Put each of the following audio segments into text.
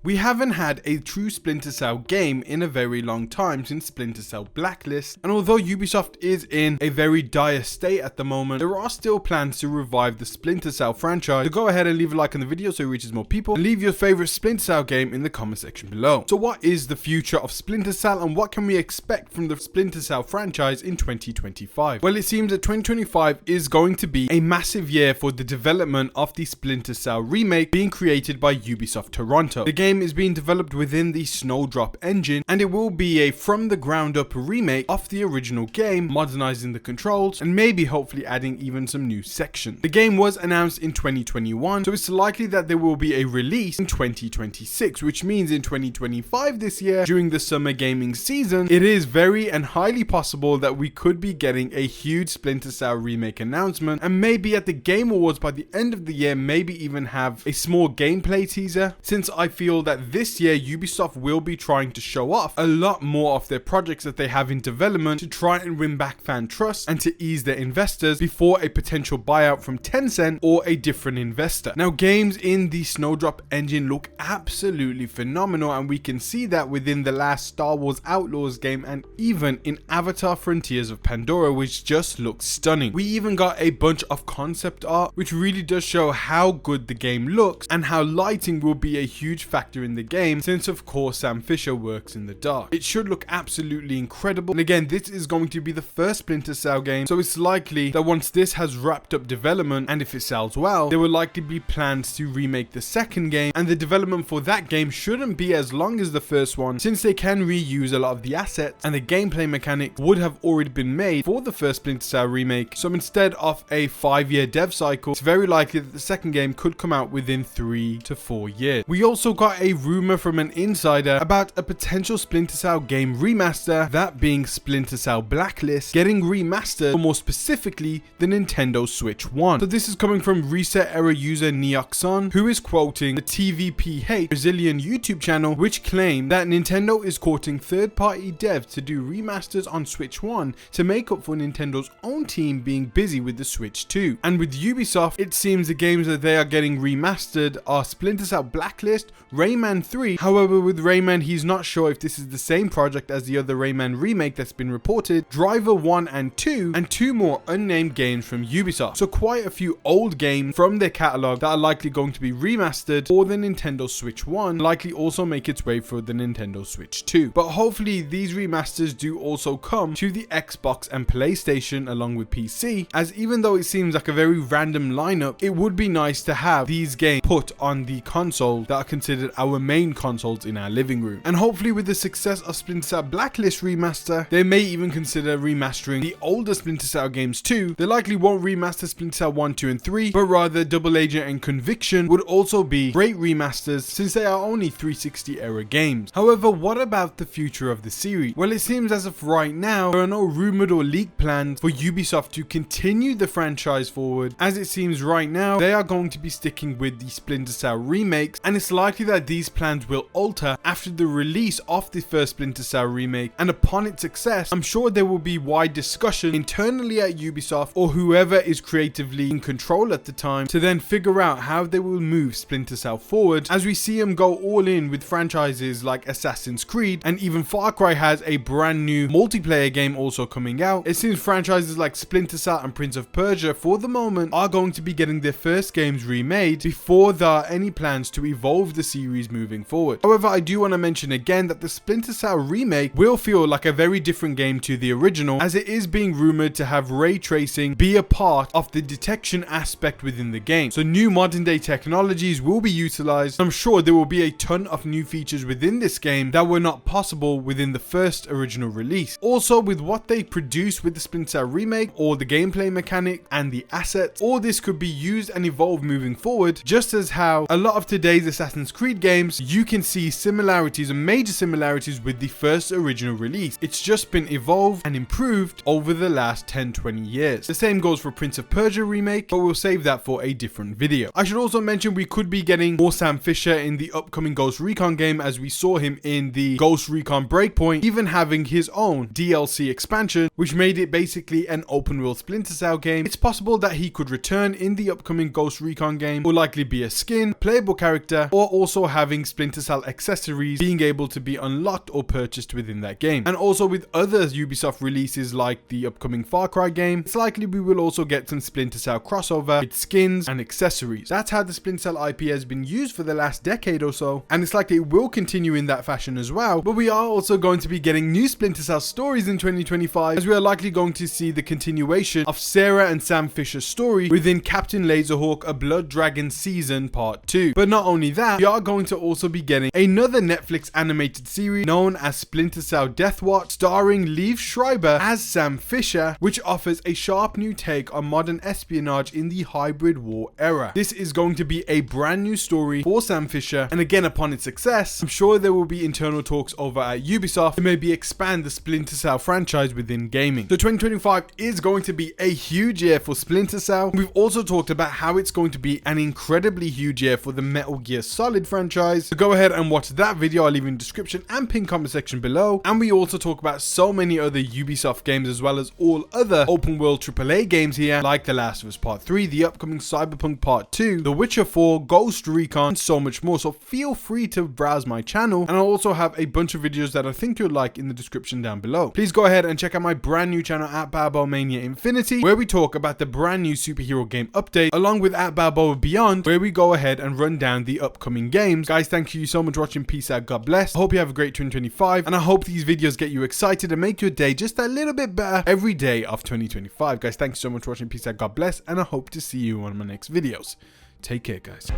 We haven't had a true Splinter Cell game in a very long time since Splinter Cell Blacklist, and although Ubisoft is in a very dire state at the moment, there are still plans to revive the Splinter Cell franchise. So go ahead and leave a like on the video so it reaches more people, and leave your favorite Splinter Cell game in the comment section below. So what is the future of Splinter Cell, and what can we expect from the Splinter Cell franchise in 2025? Well, it seems that 2025 is going to be a massive year for the development of the Splinter Cell Remake being created by Ubisoft Toronto. The game is being developed within the Snowdrop engine, and it will be a from the ground up remake of the original game, modernizing the controls and maybe hopefully adding even some new sections. The game was announced in 2021, so it's likely that there will be a release in 2026, which means in 2025 this year, during the summer gaming season, it is very and highly possible that we could be getting a huge Splinter Cell remake announcement, and maybe at the Game Awards by the end of the year, maybe even have a small gameplay teaser, since I feel that this year Ubisoft will be trying to show off a lot more of their projects that they have in development to try and win back fan trust and to ease their investors before a potential buyout from Tencent or a different investor. Now, games in the Snowdrop engine look absolutely phenomenal, and we can see that within the last Star Wars Outlaws game and even in Avatar Frontiers of Pandora, which just looks stunning. We even got a bunch of concept art which really does show how good the game looks and how lighting will be a huge factor in the game, since of course Sam Fisher works in the dark. It should look absolutely incredible, and again, this is going to be the first Splinter Cell game, so it's likely that once this has wrapped up development, and if it sells well, there will likely be plans to remake the second game, and the development for that game shouldn't be as long as the first one, since they can reuse a lot of the assets and the gameplay mechanics would have already been made for the first Splinter Cell remake. So instead of a 5-year dev cycle, it's very likely that the second game could come out within 3 to 4 years. We also got a rumor from an insider about a potential Splinter Cell game remaster, that being Splinter Cell Blacklist, getting remastered, or more specifically, the Nintendo Switch 1. So this is coming from Reset Era user Neoxon, who is quoting the TVPH Brazilian YouTube channel, which claimed that Nintendo is courting third-party devs to do remasters on Switch 1 to make up for Nintendo's own team being busy with the Switch 2. And with Ubisoft, it seems the games that they are getting remastered are Splinter Cell Blacklist, Rayman 3. However, with Rayman, he's not sure if this is the same project as the other Rayman remake that's been reported, Driver 1 and 2, and 2 more unnamed games from Ubisoft. So quite a few old games from their catalog that are likely going to be remastered for the Nintendo Switch 1, likely also make its way for the Nintendo Switch 2. But hopefully these remasters do also come to the Xbox and PlayStation along with PC, as even though it seems like a very random lineup, it would be nice to have these games put on the console that are considered our main consoles in our living room. And hopefully with the success of Splinter Cell Blacklist remaster, they may even consider remastering the older Splinter Cell games too. They likely won't remaster Splinter Cell 1, 2 and 3, but rather Double Agent and Conviction would also be great remasters, since they are only 360 era games. However, what about the future of the series? Well, it seems as of right now, there are no rumored or leaked plans for Ubisoft to continue the franchise forward, as it seems right now they are going to be sticking with the Splinter Cell remakes, and it's likely that these plans will alter after the release of the first Splinter Cell remake, and upon its success, I'm sure there will be wide discussion internally at Ubisoft or whoever is creatively in control at the time to then figure out how they will move Splinter Cell forward, as we see them go all in with franchises like Assassin's Creed, and even Far Cry has a brand new multiplayer game also coming out. It seems franchises like Splinter Cell and Prince of Persia for the moment are going to be getting their first games remade before there are any plans to evolve the series moving forward. However, I do want to mention again that the Splinter Cell remake will feel like a very different game to the original, as it is being rumored to have ray tracing be a part of the detection aspect within the game. So new modern day technologies will be utilized. I'm sure there will be a ton of new features within this game that were not possible within the first original release. Also, with what they produced with the Splinter Cell remake, or the gameplay mechanic and the assets, all this could be used and evolved moving forward, just as how a lot of today's Assassin's Creed games, you can see similarities and major similarities with the first original release. It's just been evolved and improved over the last 10-20 years. The same goes for Prince of Persia remake, but we'll save that for a different video. I should also mention we could be getting more Sam Fisher in the upcoming Ghost Recon game, as we saw him in the Ghost Recon Breakpoint, even having his own DLC expansion, which made it basically an open world Splinter Cell game. It's possible that he could return in the upcoming Ghost Recon game, or likely be a skin, playable character, or also also having Splinter Cell accessories being able to be unlocked or purchased within that game. And also with other Ubisoft releases like the upcoming Far Cry game, it's likely we will also get some Splinter Cell crossover with skins and accessories. That's how the Splinter Cell IP has been used for the last decade or so, and it's likely it will continue in that fashion as well. But we are also going to be getting new Splinter Cell stories in 2025, as we are likely going to see the continuation of Sarah and Sam Fisher's story within Captain Laserhawk: A Blood Dragon Season Part 2. But not only that, we are going to also be getting another Netflix animated series known as Splinter Cell Deathwatch, starring Liev Schreiber as Sam Fisher, which offers a sharp new take on modern espionage in the hybrid war era. This is going to be a brand new story for Sam Fisher, and again, upon its success, I'm sure there will be internal talks over at Ubisoft to maybe expand the Splinter Cell franchise within gaming. So 2025 is going to be a huge year for Splinter Cell. We've also talked about how it's going to be an incredibly huge year for the Metal Gear Solid franchise. So go ahead and watch that video. I'll leave in the description and pinned comment section below. And we also talk about so many other Ubisoft games, as well as all other open world AAA games here, like The Last of Us Part 3, the upcoming Cyberpunk Part 2, The Witcher 4, Ghost Recon, and so much more. So feel free to browse my channel, and I'll also have a bunch of videos that I think you'll like in the description down below. Please go ahead and check out my brand new channel at Balboamania Infinity, where we talk about the brand new superhero game update, along with at Balboa Beyond, where we go ahead and run down the upcoming games. Guys, thank you so much for watching. Peace out, God bless. I hope you have a great 2025, and I hope these videos get you excited and make your day just a little bit better every day of 2025. Guys, thank you so much for watching. Peace out, God bless, and I hope to see you on my next videos. Take care, guys.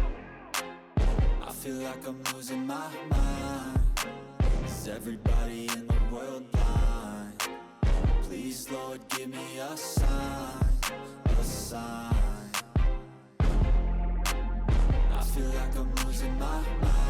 I feel like I'm losing my mind. Is everybody in the world blind? Please, Lord, give me a sign, a sign. I feel like I'm losing my mind.